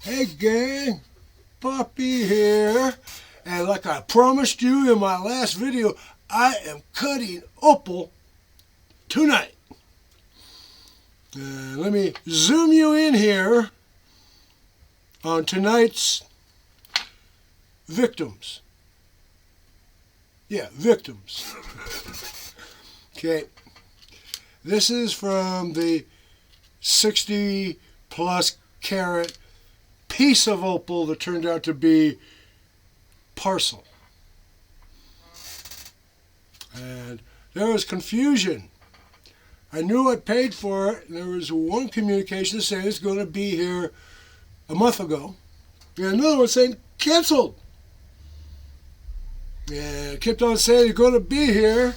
Hey gang, Poppy here, and like I promised you in my last video, I am cutting opal tonight. Let me zoom you in here on tonight's victims. Yeah, victims. Okay, this is from the 60 plus carat piece of opal that turned out to be parcel. And there was confusion. I knew I paid for it, and there was one communication saying it's going to be here a month ago, and another one saying canceled. And it kept on saying it's going to be here.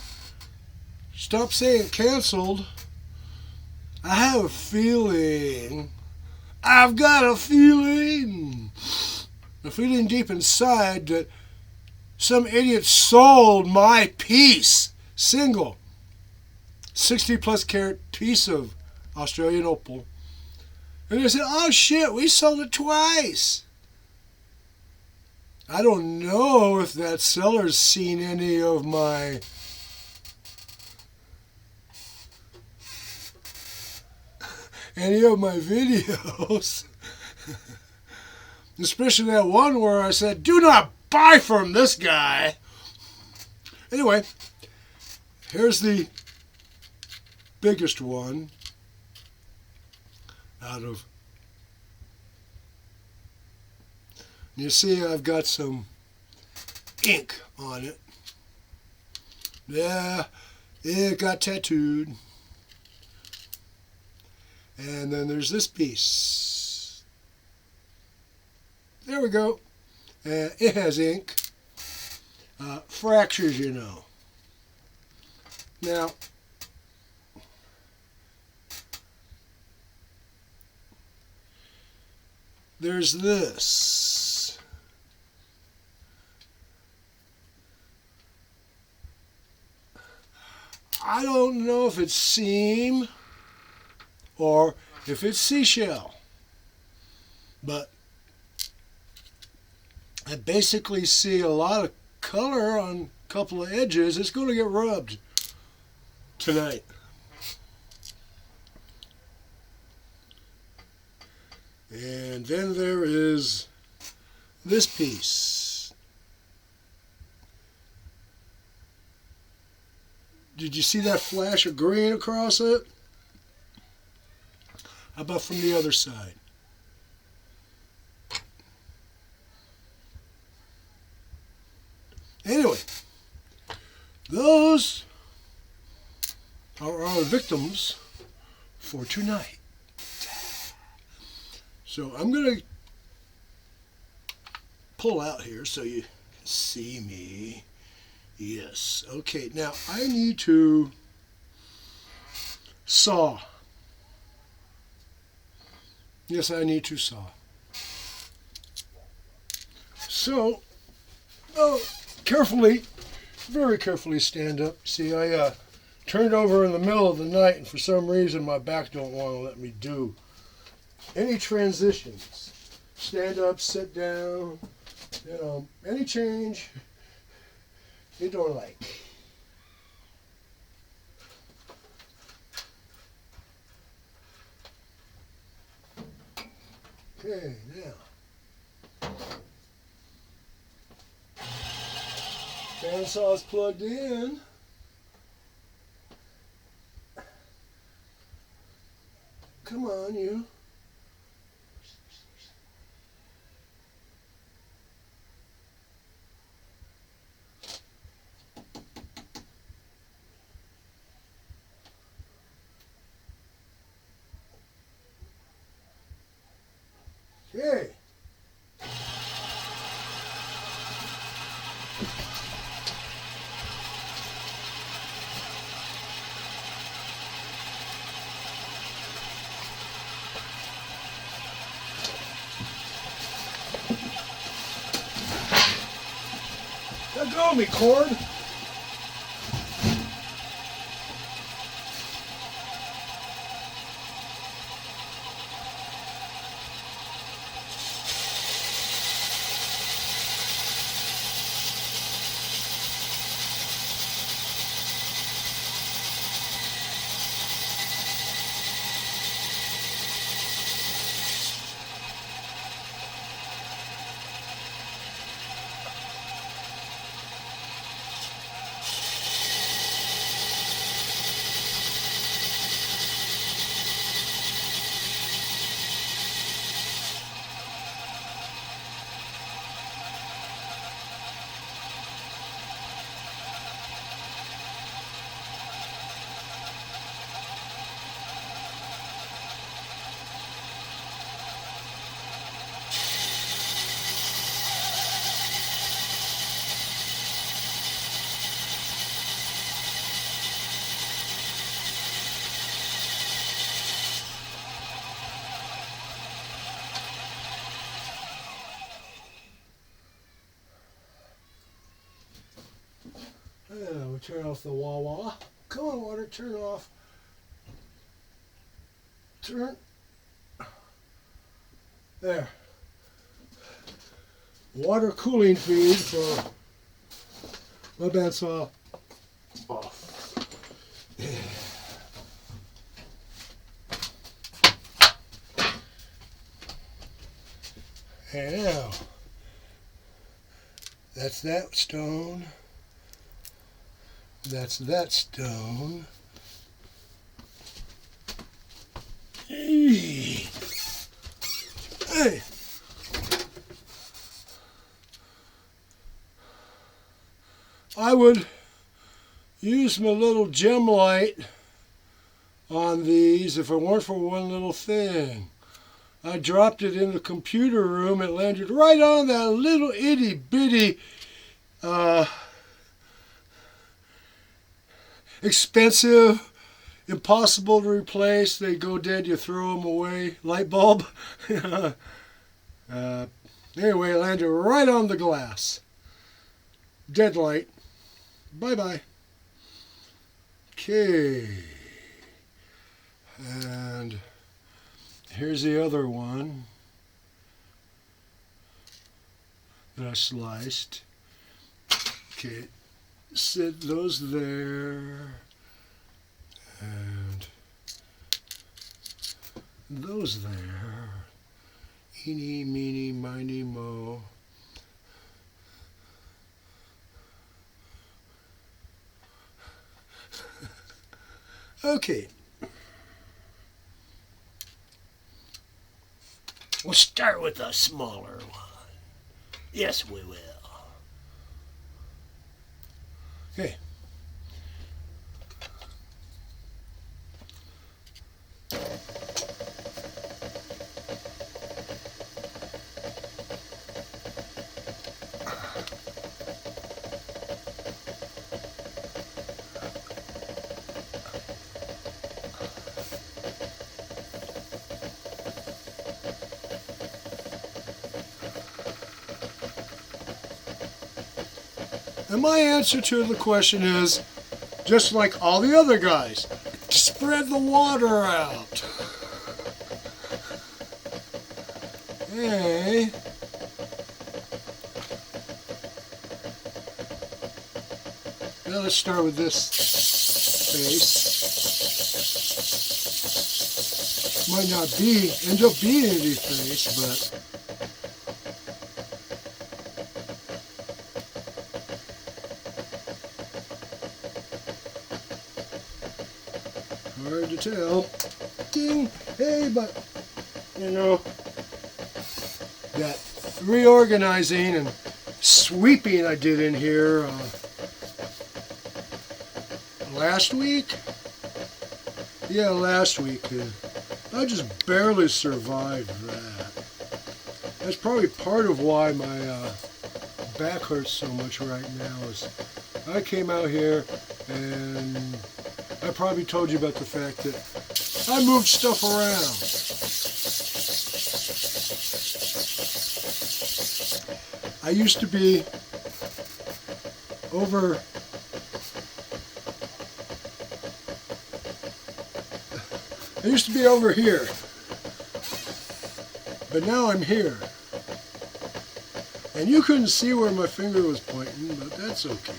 Stop saying canceled. I have a feeling. I've got a feeling deep inside that some idiot sold my piece, single, 60 plus carat piece of Australian opal. And they said, oh shit, we sold it twice. I don't know if that seller's seen any of my videos. Especially that one where I said, do not buy from this guy. Anyway, here's the biggest one out of. You see I've got some ink on it. Yeah, it got tattooed. And then there's this piece. There we go. It has ink. Fractures, you know. Now, there's this. I don't know if it's seam or if it's seashell, but I basically see a lot of color on a couple of edges. It's going to get rubbed tonight. And then there is this piece. Did you see that flash of green across it? How about from the other side? Anyway, those are our victims for tonight. So I'm going to pull out here so you see me. Yes. Okay, now I need to saw. Yes, I need to saw. So, carefully, very carefully stand up. See, I turned over in the middle of the night, and for some reason my back don't want to let me do any transitions. Stand up, sit down, any change you don't like. Okay, now. Bandsaw is plugged in. Come on, you. Okay. Let go of me, cord. Turn off the wah-wah. Come on, water, turn off. Turn. There. Water cooling feed for my bandsaw off. And now, that's that stone. That's that stone. Hey. I would use my little gem light on these if it weren't for one little thing. I dropped it in the computer room. It landed right on that little itty bitty expensive, impossible to replace, they go dead, you throw them away, light bulb. Anyway, it landed right on the glass. Dead light. Bye-bye. Okay. And here's the other one that I sliced. Okay. Set those there. And those there. Eeny, meeny, miny, mo. Okay. We'll start with a smaller one. Yes, we will. Okay. And my answer to the question is, just like all the other guys, spread the water out. Hey. Now let's start with this face. Might not end up being any face, but hard to tell. Ding! Hey, but you know, that reorganizing and sweeping I did in here last week. Yeah, last week. I just barely survived that. That's probably part of why my back hurts so much right now. Is I came out here and I probably told you about the fact that I moved stuff around. I used to be over here, but now I'm here. And you couldn't see where my finger was pointing, but that's okay.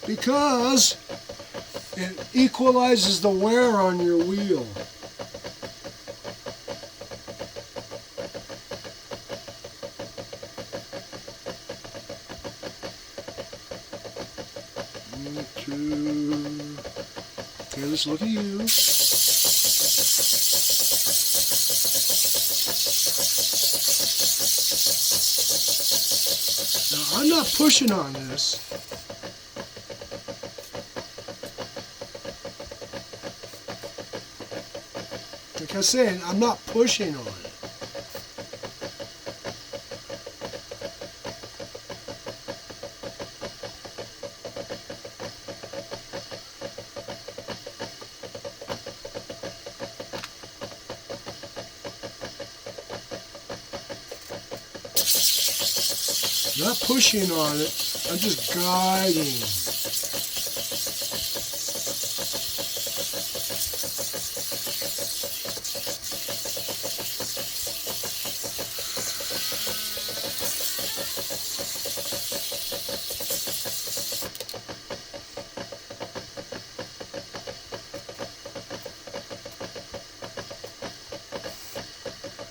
Because it equalizes the wear on your wheel. Okay, let's look at you. Now, I'm not pushing on this. Like I said, I'm not pushing on it. Not pushing on it, I'm just guiding.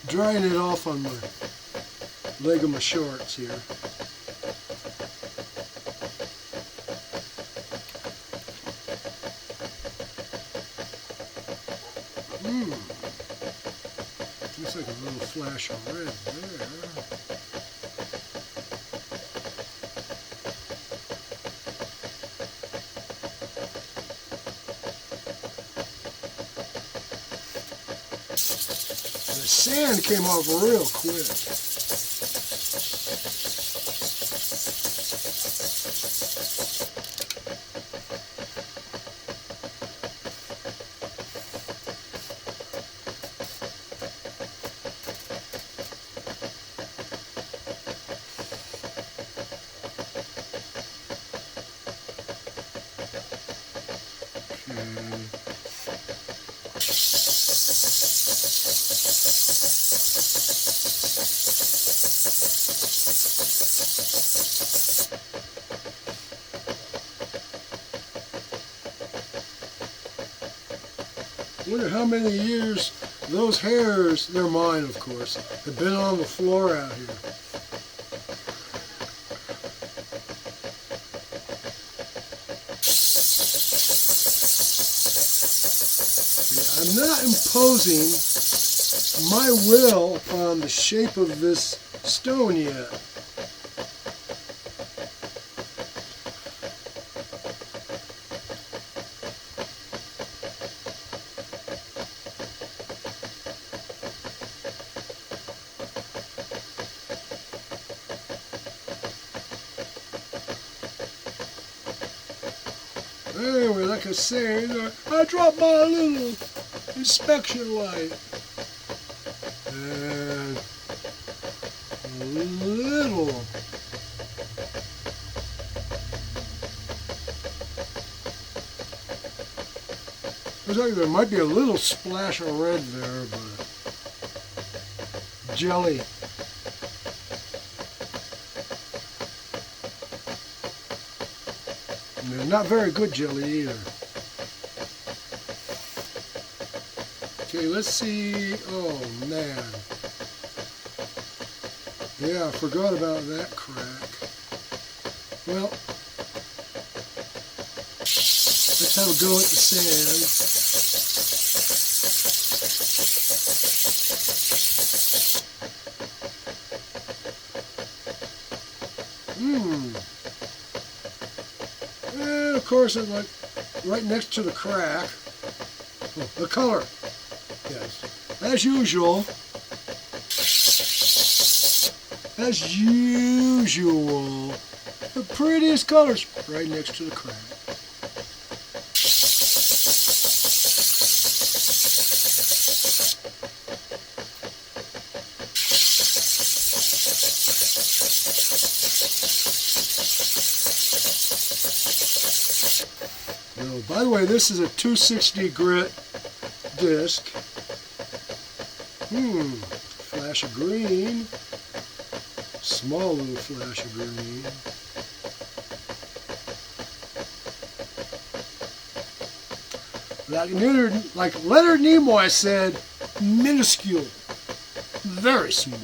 Drying it off on my leg of my shorts here. Looks like a little flash of red there. The sand came off real quick. I wonder how many years those hairs, they're mine of course, have been on the floor out here. Yeah, I'm not imposing my will upon the shape of this stone yet. Anyway, like I say, I dropped my little inspection light. And a little. Looks like there might be a little splash of red there, but jelly. Not very good jelly either. Okay, let's see. Oh man. Yeah, I forgot about that crack. Well, let's have a go at the sand. And of course, it's like right next to the crack. Oh, the color. Yes. As usual. As usual. The prettiest colors right next to the crack. Now, by the way, this is a 260 grit disc. Flash of green. Small little flash of green. Like Leonard Nimoy said, minuscule. Very small.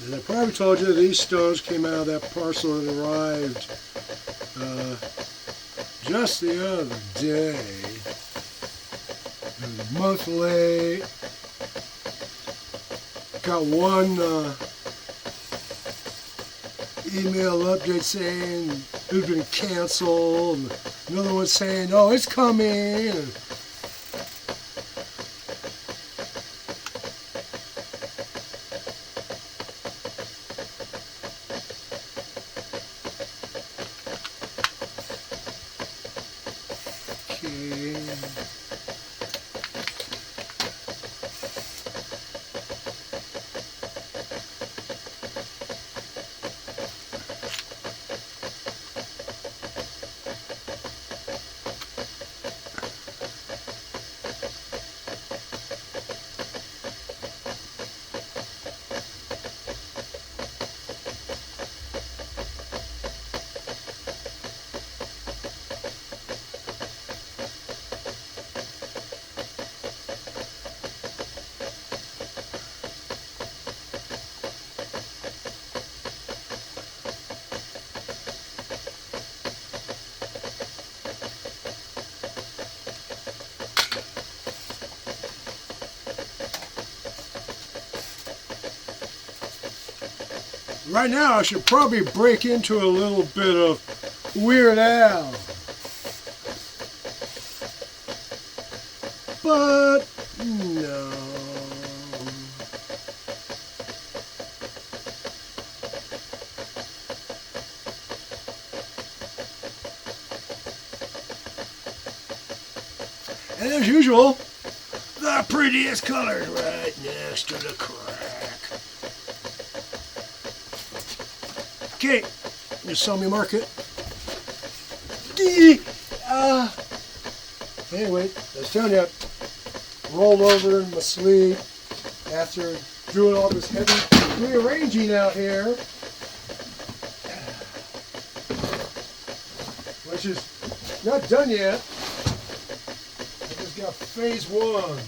And I probably told you these stones came out of that parcel that arrived just the other day. It was a month late. Got one email update saying it's been canceled. And another one saying, oh, it's coming. And Right now I should probably break into a little bit of Weird Al. But no. And as usual, the prettiest colors right next to the crack. Okay, just saw me mark it. Anyway, I was telling you, I rolled over in my sleep after doing all this heavy rearranging out here, which is not done yet. I just got phase one.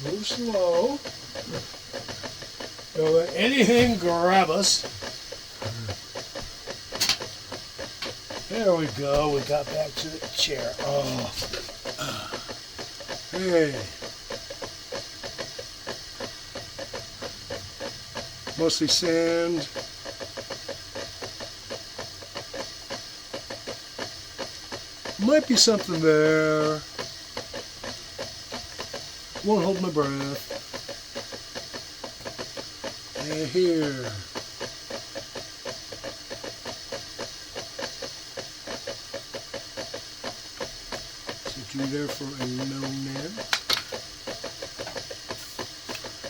Move slow. Don't let anything grab us. There we go. We got back to the chair. Oh. Hey. Mostly sand. Might be something there. Won't hold my breath. And here. Sit you there for a moment.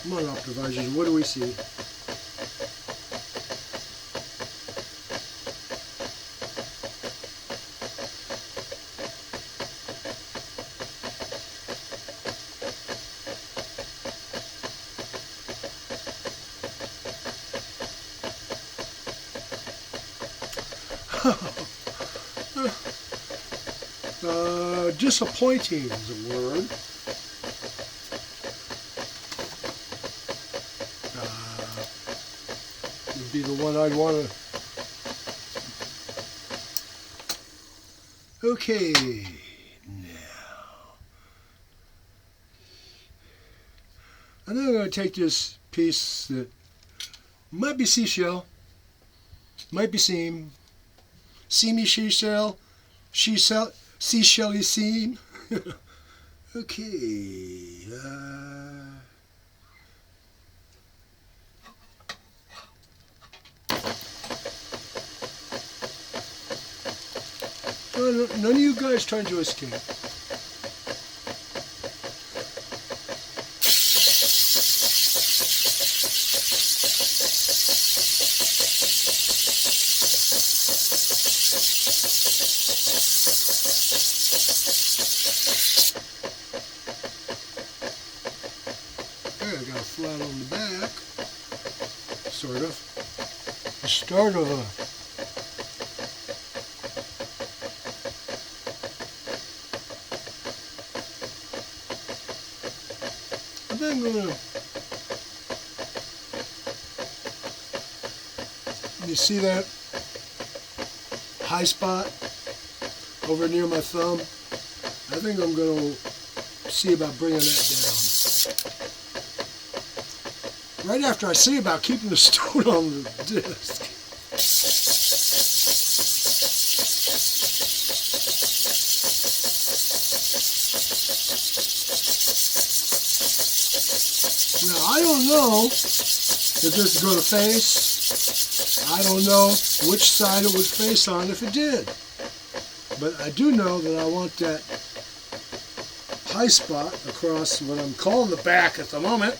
Come on, Optivisers, what do we see? Disappointing is a word. Would be the one I'd want to. Okay, now I think I'm going to take this piece that might be seashell, might be seam, seamy seashell, seashelly seam. Okay. None of you guys trying to escape. Flat on the back, sort of. The start of a I think I'm gonna. You see that high spot over near my thumb? I think I'm gonna see about bringing that down. Right after I see about keeping the stone on the disc. Now, I don't know if this is going to face. I don't know which side it would face on if it did. But I do know that I want that high spot across what I'm calling the back at the moment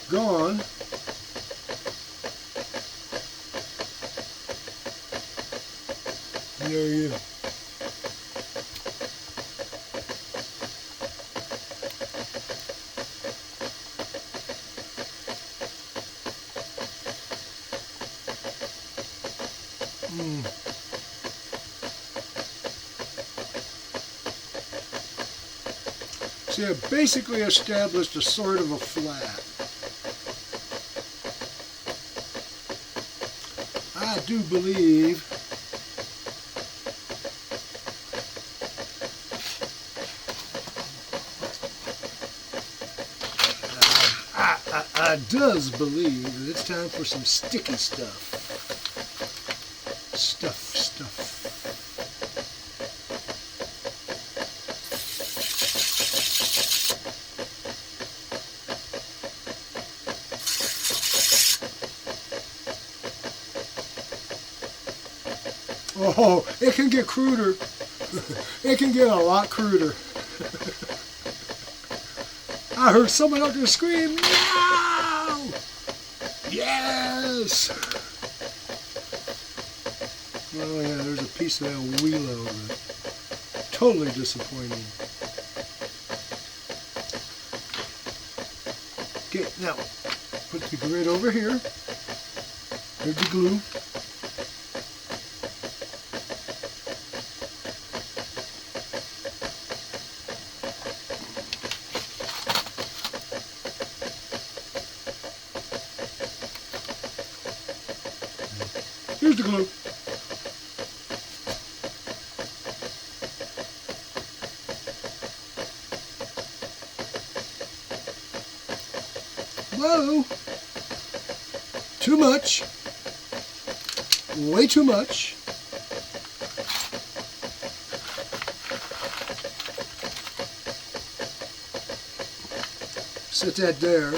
gone. There you go. See, I basically established a sort of a flat. I do believe I does believe that it's time for some sticky stuff. Stuff. Oh, it can get cruder. It can get a lot cruder. I heard someone out there scream, "No!" Yes! Oh yeah, there's a piece of that wheel over it. Totally disappointing. Okay, now, put the grid over here. Here's the glue. Here's the glue. Whoa! Too much. Way too much. Set that there.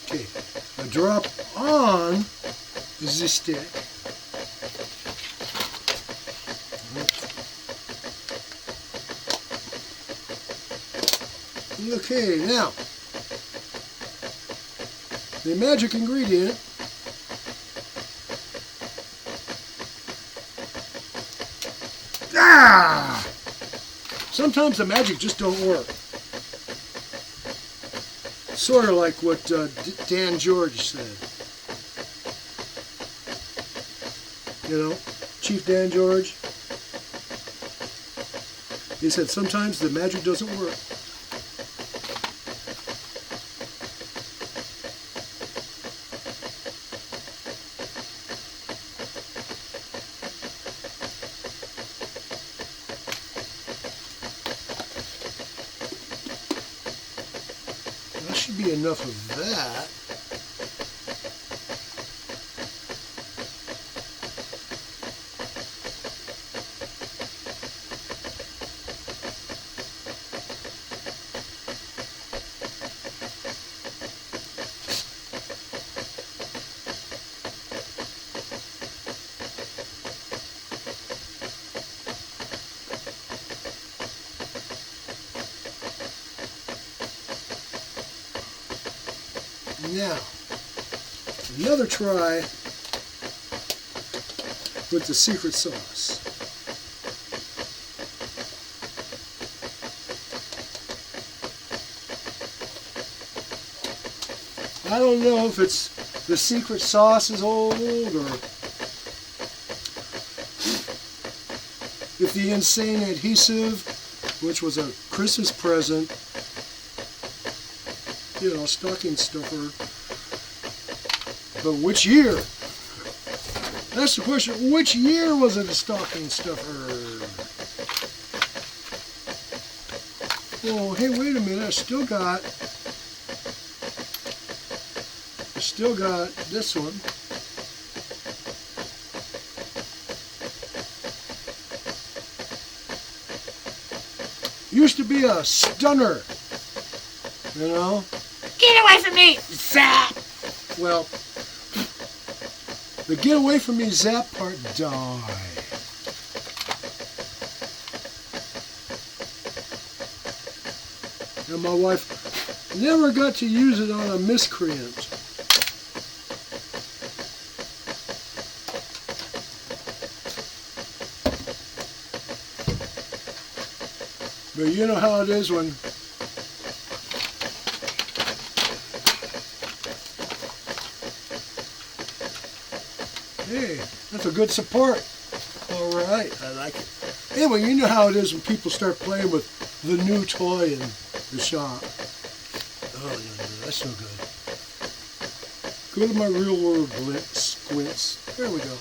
Okay, I drop on the stick. Okay, now, the magic ingredient sometimes the magic just don't work. Sort of like what Dan George said. You know, Chief Dan George. He said sometimes the magic doesn't work. That should be enough of that. Now, another try with the secret sauce. I don't know if it's the secret sauce is old or if the insane adhesive, which was a Christmas present, you know, stocking stuffer. But which year? That's the question. Which year was it a stocking stuffer? Oh, hey, wait a minute. I still got this one. Used to be a stunner, you know. Get away from me! Zap! Well, the get away from me zap part died. And my wife never got to use it on a miscreant. But you know how it is when hey, that's a good support. All right, I like it. Anyway, you know how it is when people start playing with the new toy in the shop. Oh, no, that's no good. Go to my real world squints. There we go.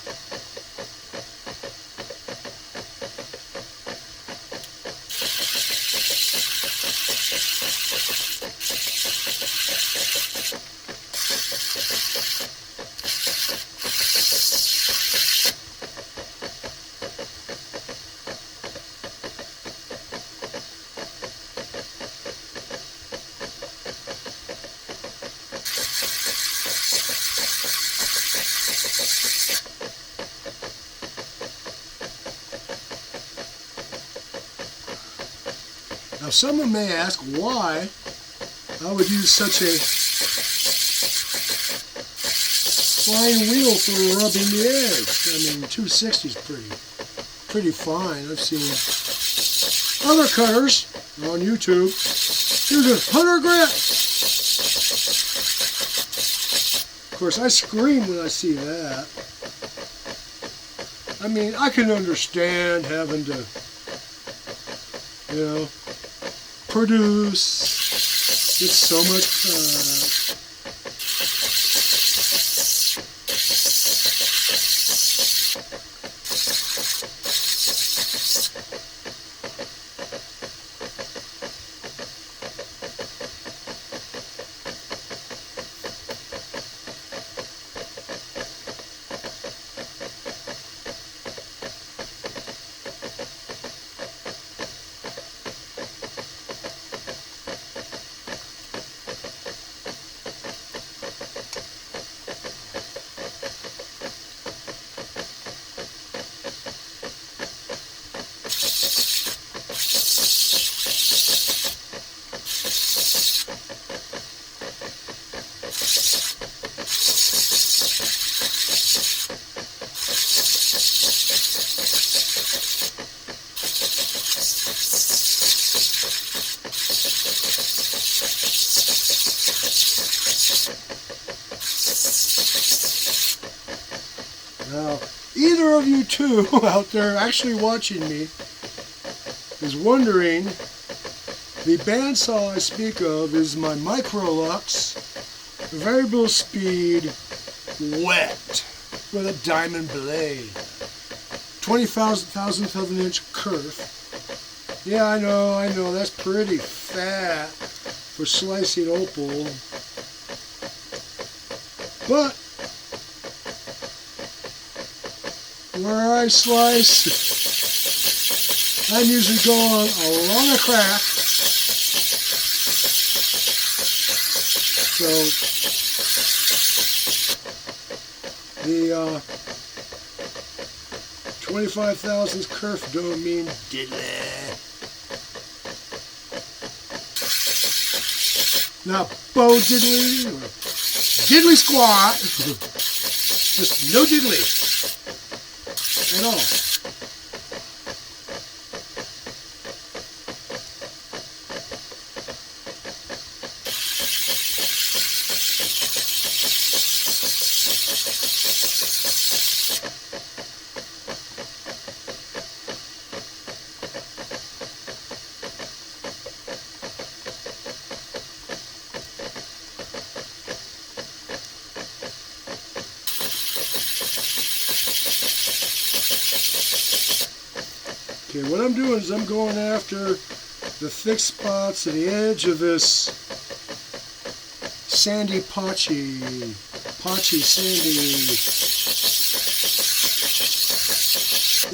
Now, someone may ask why I would use such a fine wheel for rubbing the edge. I mean, 260 is pretty fine. I've seen other cutters on YouTube use 100 grit. Of course, I scream when I see that. I mean, I can understand having to, you know, produce. It's so much cut. Now, either of you two out there actually watching me is wondering, the bandsaw I speak of is my Microlux variable speed wet with a diamond blade. 20,000th of an inch kerf. Yeah, I know, that's pretty fat for slicing opal. But where I slice, I'm usually going along a crack. So the 25,000th kerf don't mean diddly. Not bo diddly or diddly squat. Just no diddly at all. Okay, what I'm doing is I'm going after the thick spots at the edge of this sandy potchy sandy.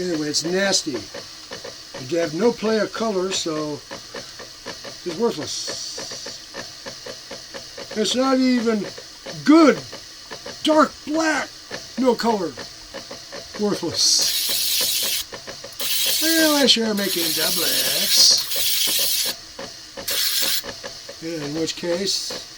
Anyway, it's nasty. You have no play of color, so is worthless. It's not even good. Dark black, no color. Worthless. Unless you're making doublets. In which case,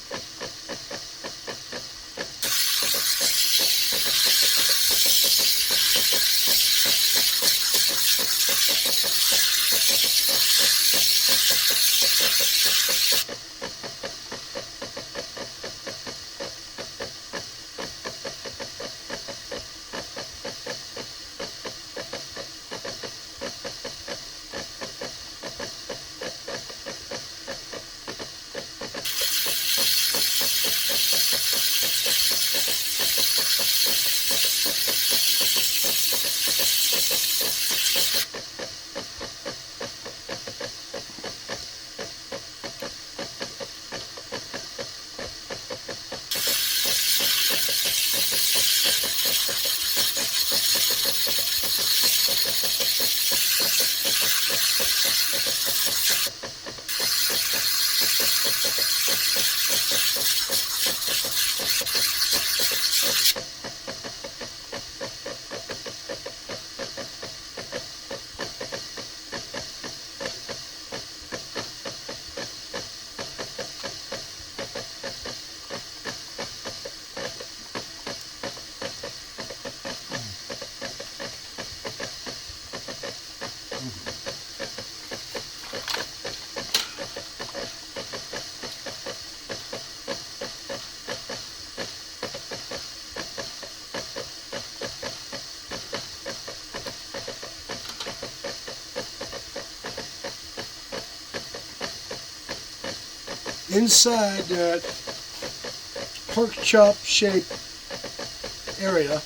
inside that pork chop shaped area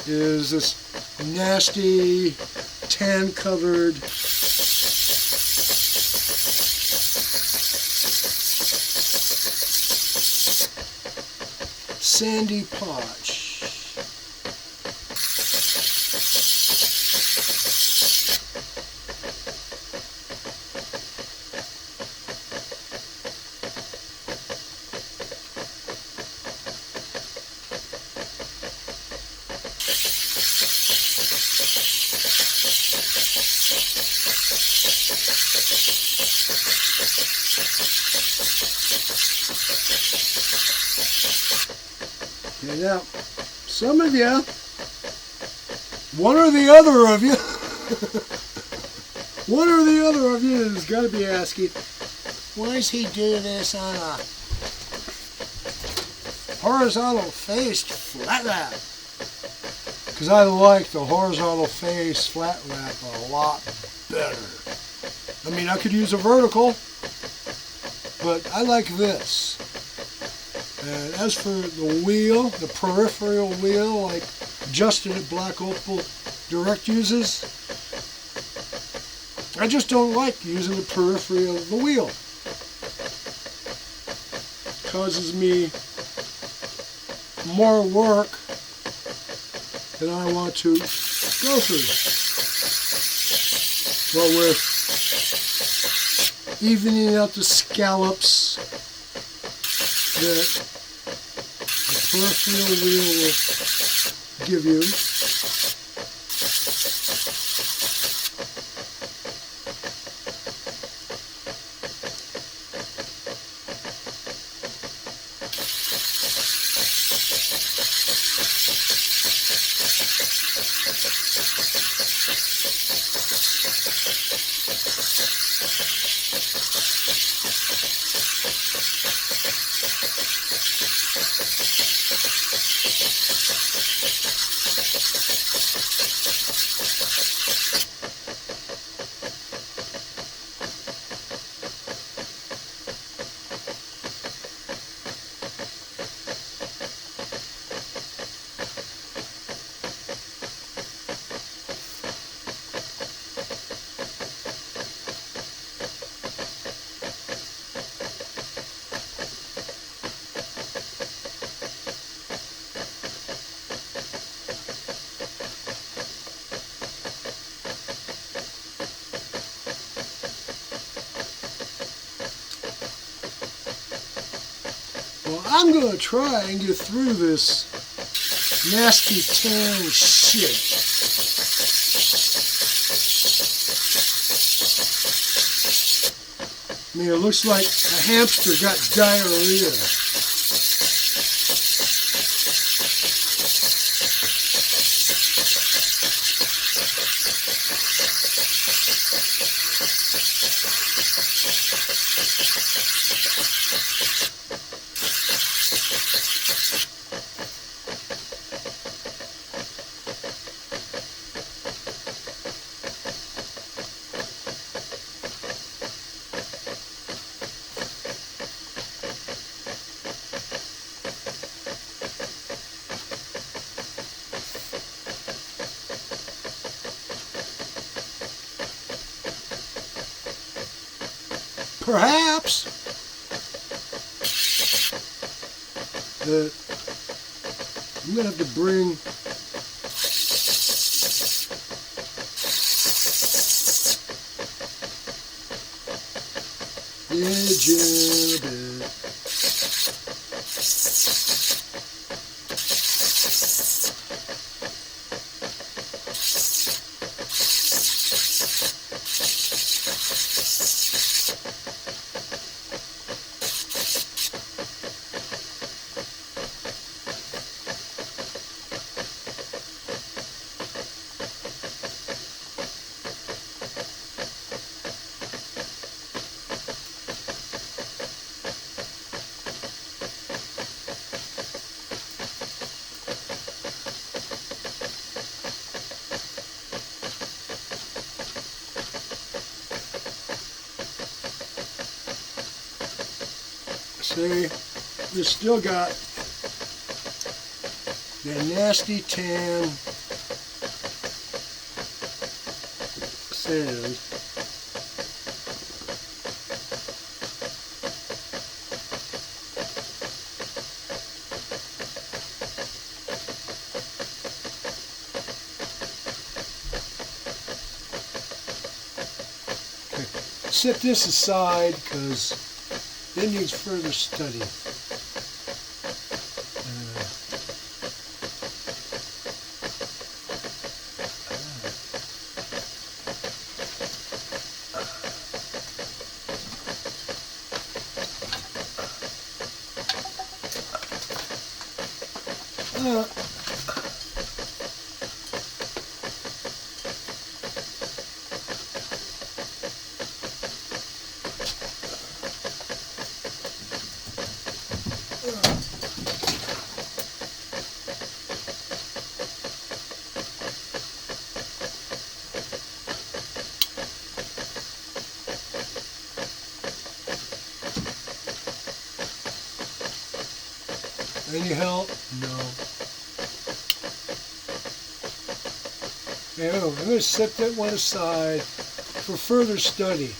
is this nasty tan covered sandy potch. Okay, now, some of you, one or the other of you, one or the other of you has got to be asking, why does he do this on a horizontal faced flat wrap? Because I like the horizontal face flat wrap a lot better. I mean, I could use a vertical, but I like this. And as for the wheel, the peripheral wheel, like Justin at Black Opal Direct uses, I just don't like using the periphery of the wheel. It causes me more work than I want to go through. But with evening out the scallops that the peripheral wheel will give you, Well, I'm going to try and get through this nasty tan shit. I mean, it looks like a hamster got diarrhea. Perhaps I'm going to have to bring the edge in a bit. See, we still got that nasty tan sand. Okay, set this aside because it needs further study. Any help? No. Anyway, I'm going to set that one aside for further study.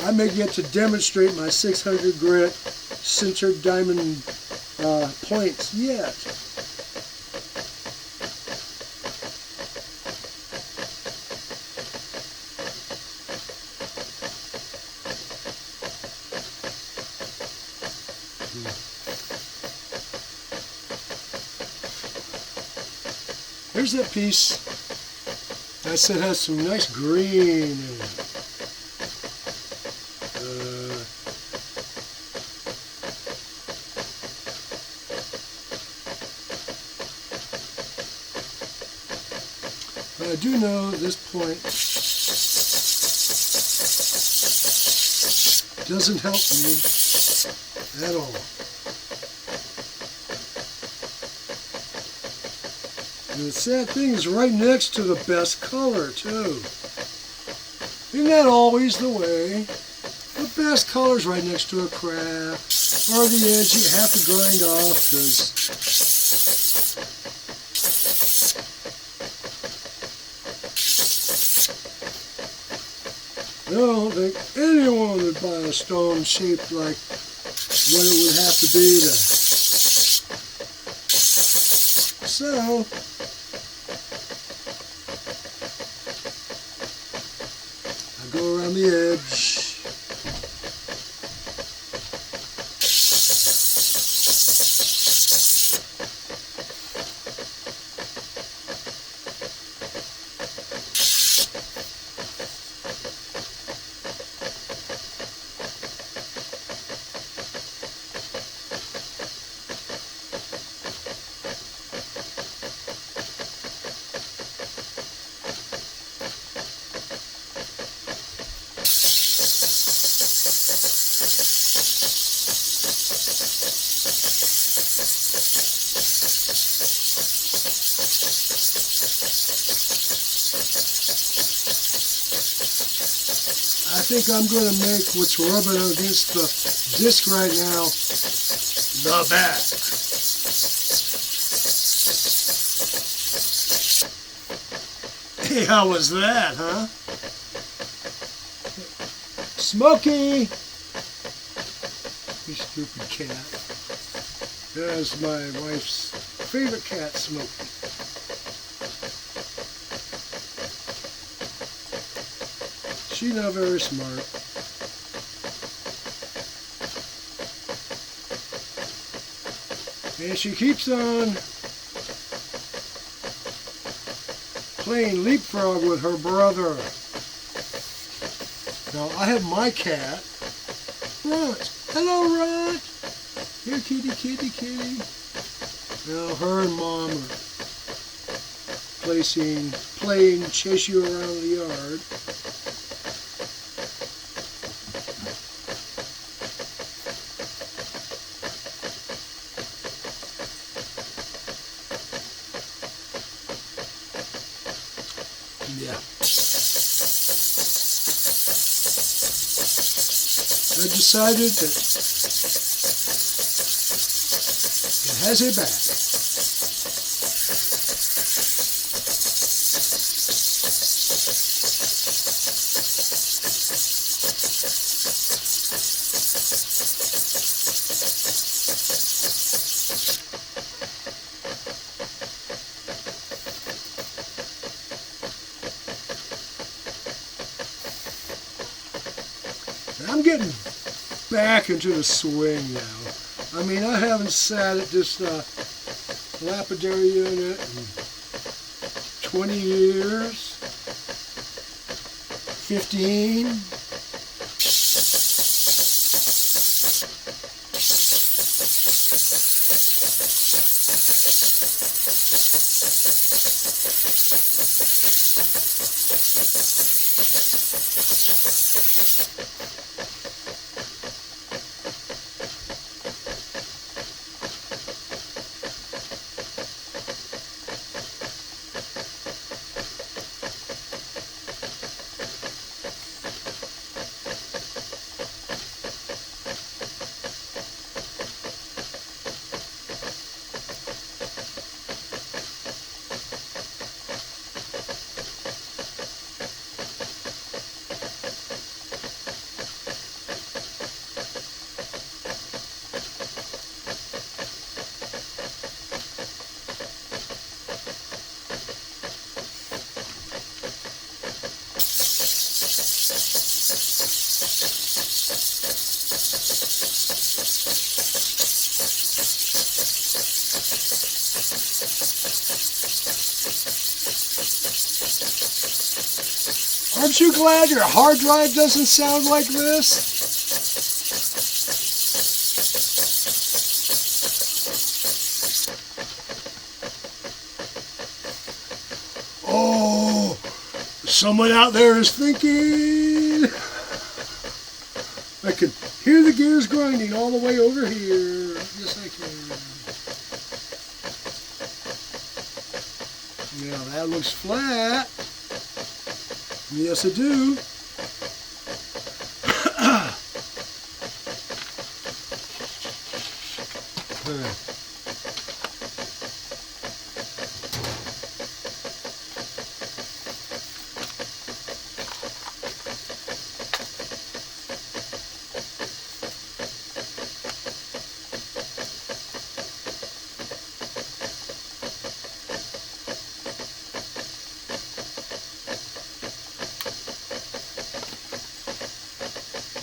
I may get to demonstrate my 600 grit sintered diamond points yet. Here's that piece I said has some nice green in it. But I do know at this point doesn't help me at all. And the sad thing is right next to the best color, too. Isn't that always the way? The best color's right next to a crack, or the edge you have to grind off, because I don't think anyone would buy a stone shaped like what it would have to be to. So, I go around the edge. think I'm going to make what's rubbing against the disc right now the back. Hey, how was that, huh? Smokey! You stupid cat. That's my wife's favorite cat, Smokey. She's not very smart. And she keeps on playing leapfrog with her brother. Now, I have my cat, Runt. Hello, Runt. Here, kitty, kitty, kitty. Now, her and Mom are playing chase you around the yard. Yeah. I decided that it has a back. I'm getting back into the swing now. I mean, I haven't sat at this lapidary unit in 20 years, 15. Aren't you glad your hard drive doesn't sound like this? Oh, someone out there is thinking. I can hear the gears grinding all the way over here. Yes, I can. Now that looks flat. Yes, I do.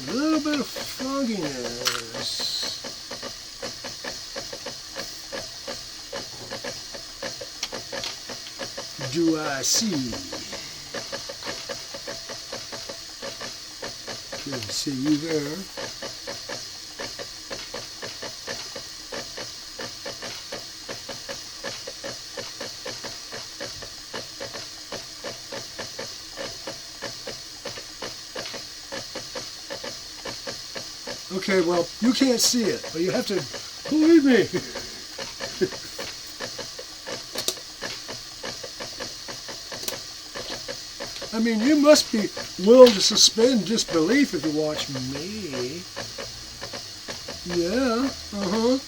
A little bit of fogginess. Do I see? Can see you there. Okay, well, you can't see it, but you have to believe me. I mean, you must be willing to suspend disbelief if you watch me. Yeah, uh-huh.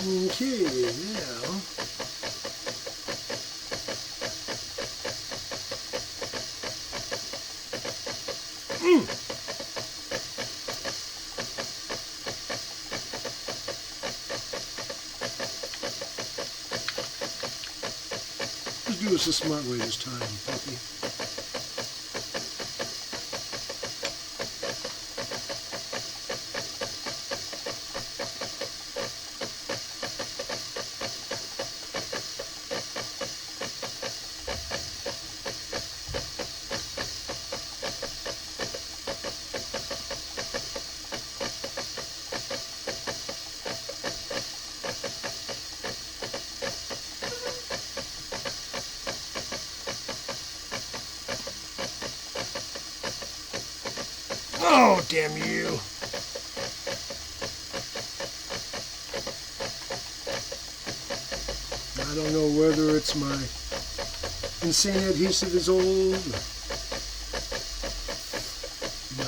Okay, now let's do this the smart way this time, puppy. Oh, damn you. I don't know whether it's my insane adhesive is old, the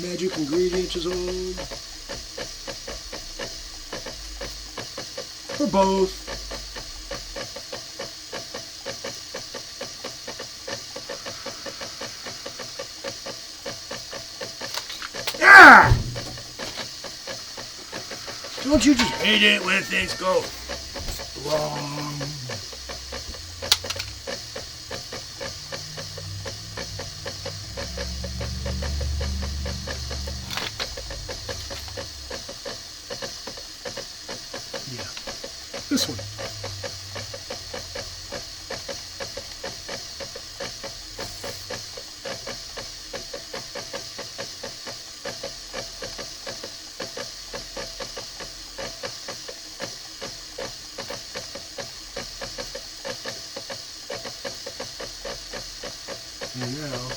magic ingredient is old, or both. Ah! Don't you just hate it when things go wrong? Yeah, this one. And now,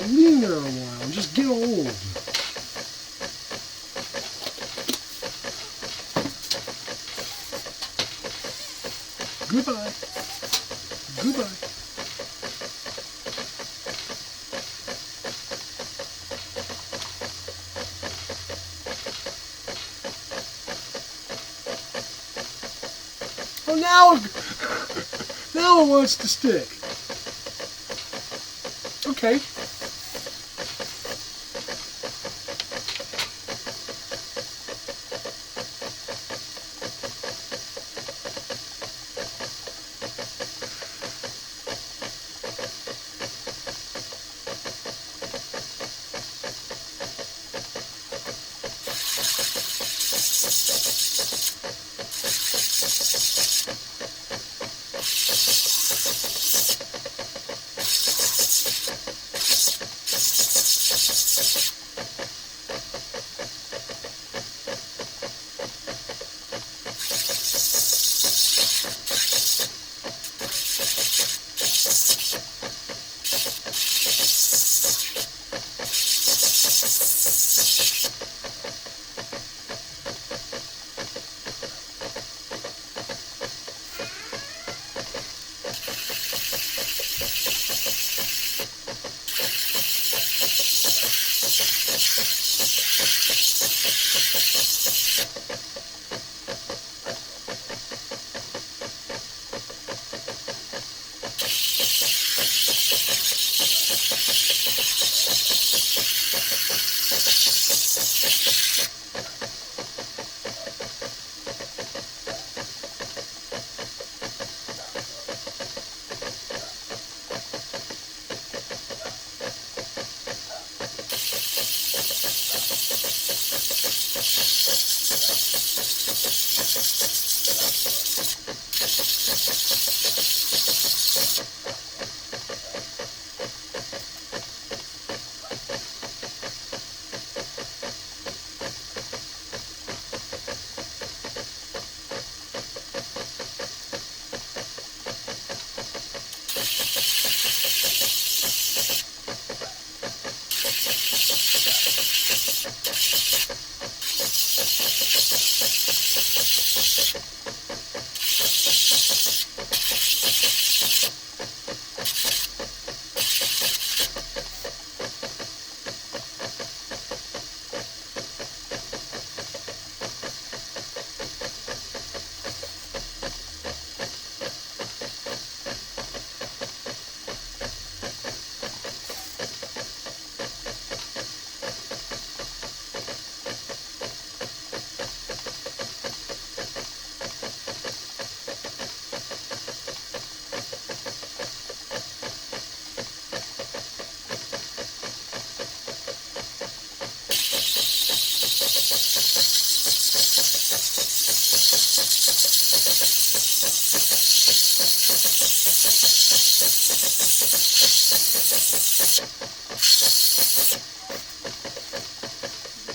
leave there a while and just get old. Goodbye. Goodbye. Oh, now it wants to stick. Okay.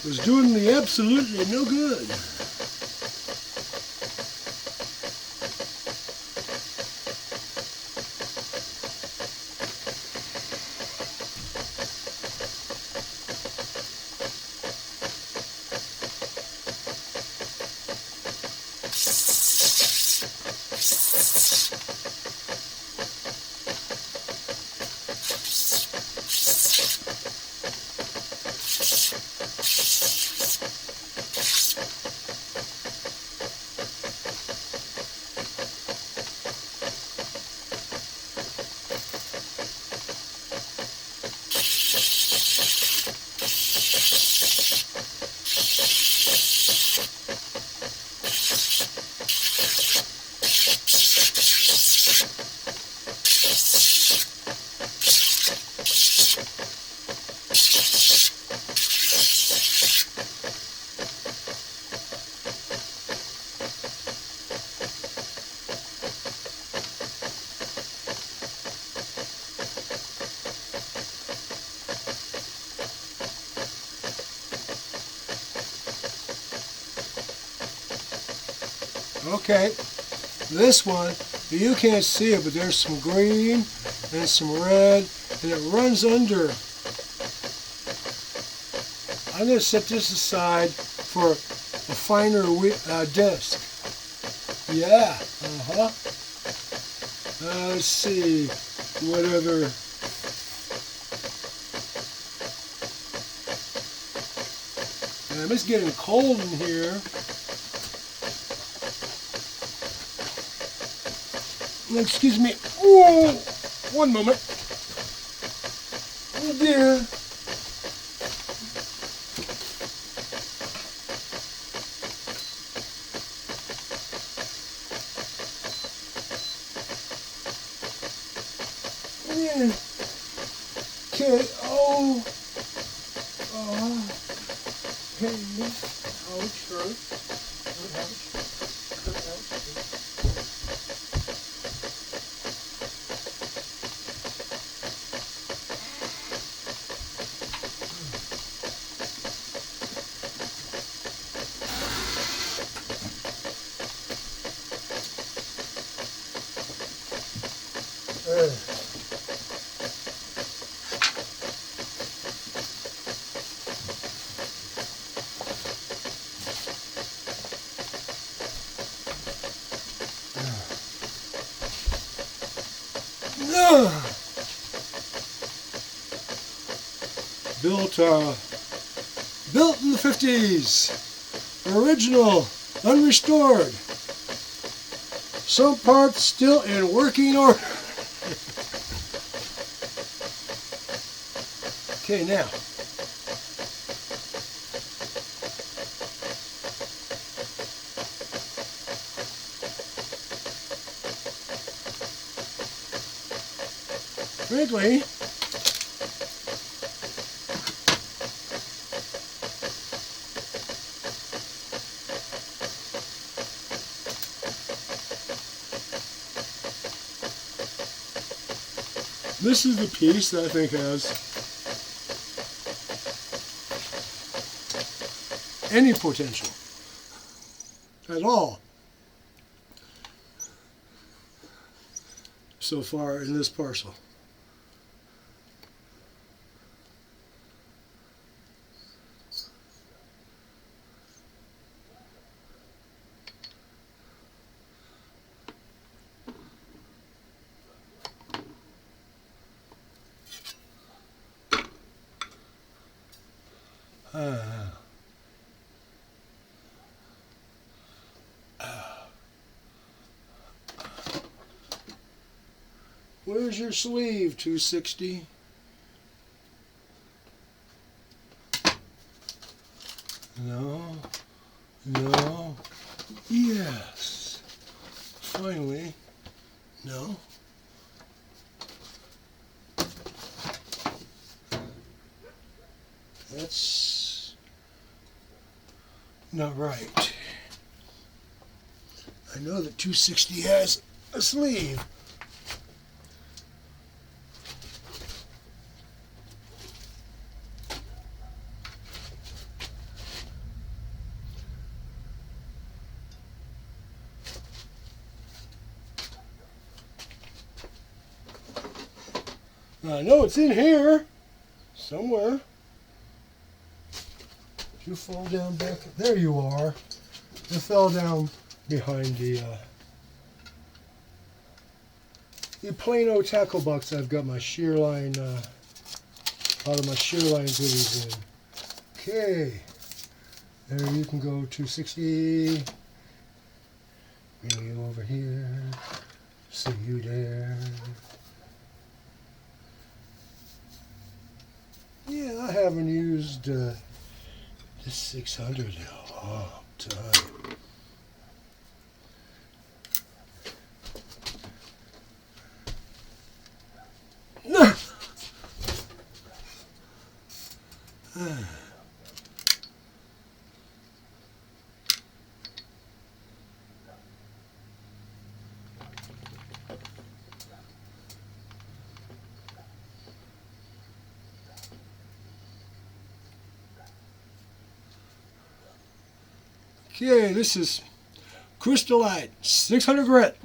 It was doing me absolutely no good. Okay, this one, you can't see it, but there's some green and some red, and it runs under. I'm going to set this aside for a finer disc. Yeah, Let's see, whatever. It's getting cold in here. Excuse me. Whoa! One moment. Oh dear. Yeah. Okay. Oh. Hey. Ouch. Hurt. Built in the 50s, original, unrestored, some parts still in working order. Okay, now. Frankly, this is the piece that I think has any potential at all so far in this parcel. Where's your sleeve, 260? No. No. Yes. Finally. No. That's not right. I know that 260 has a sleeve. I know it's in here somewhere. Did you fall down back? There you are. You fell down behind the Plano tackle box. I've got my shear line, all of my shear line goodies in. Okay. There you can go 260. Bring you over here. See you there. Yeah, I haven't used this 600 in a long time. Okay, this is Crystalite 600 grit.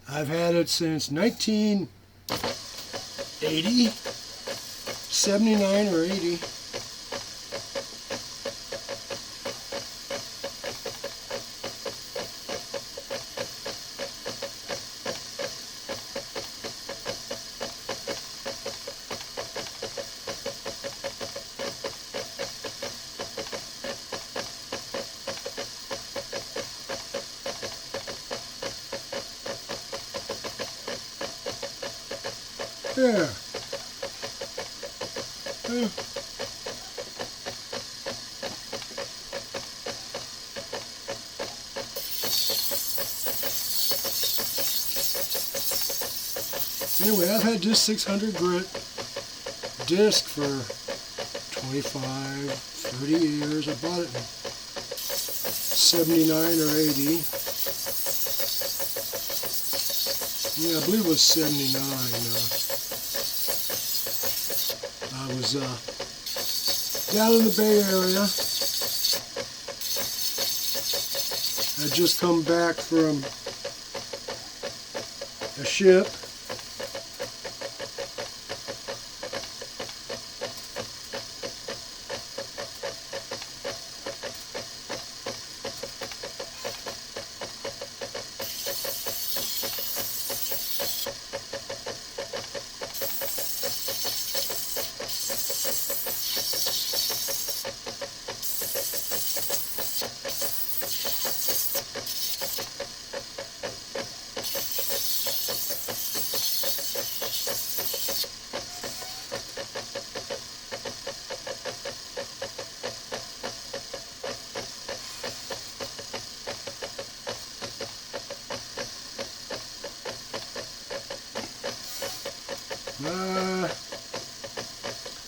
I've had it since 1980, 79 or 80. There. Anyway, I've had this 600 grit disc for 25, 30 years. I bought it in 79 or 80. Yeah, I believe it was 79. I was down in the Bay Area. I'd just come back from a ship.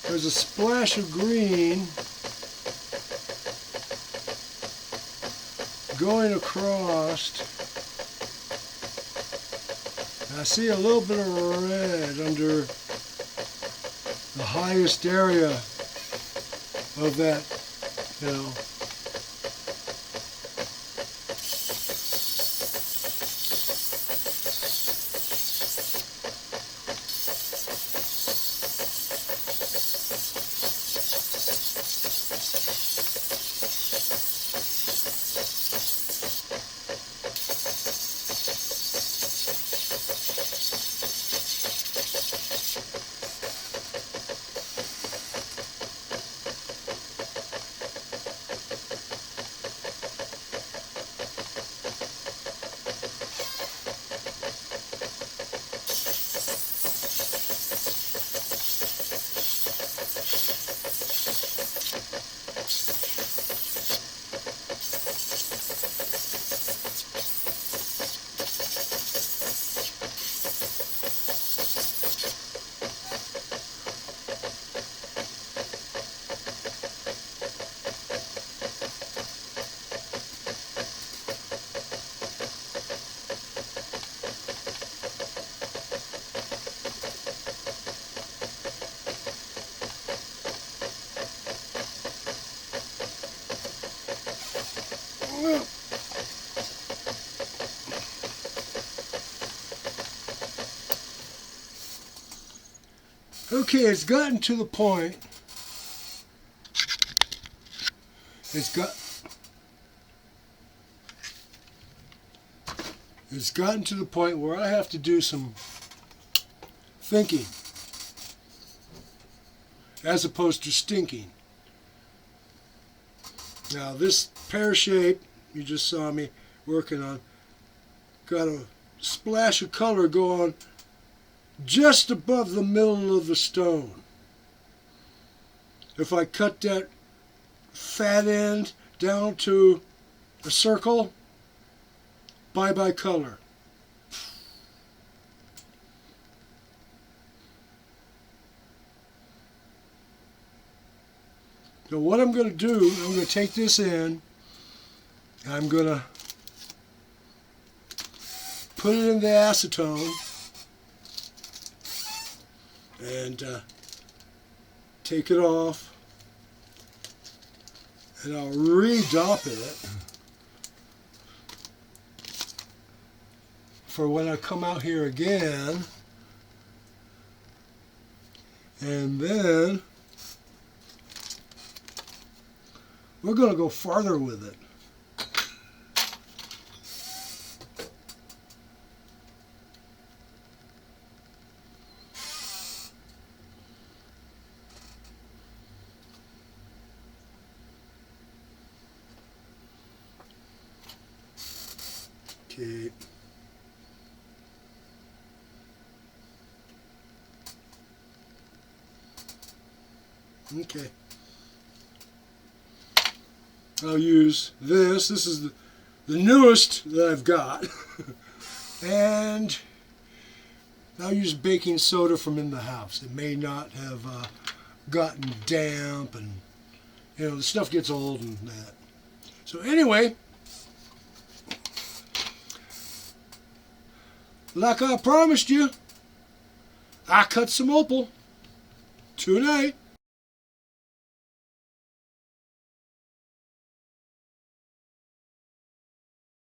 There's a splash of green going across. I see a little bit of red under the highest area of that, you know. Okay, it's gotten to the point. It's gotten to the point where I have to do some thinking as opposed to stinking. Now this pear shape you just saw me working on got a splash of color going just above the middle of the stone. If I cut that fat end down to a circle, bye-bye color. So what I'm going to do, I'm going to take this in, I'm going to put it in the acetone and take it off, and I'll re-dop it for when I come out here again, and then we're going to go farther with it. Okay. Okay. I'll use this. This is the newest that I've got. And I'll use baking soda from in the house. It may not have gotten damp, and the stuff gets old and that. So anyway, like I promised you, I cut some opal tonight.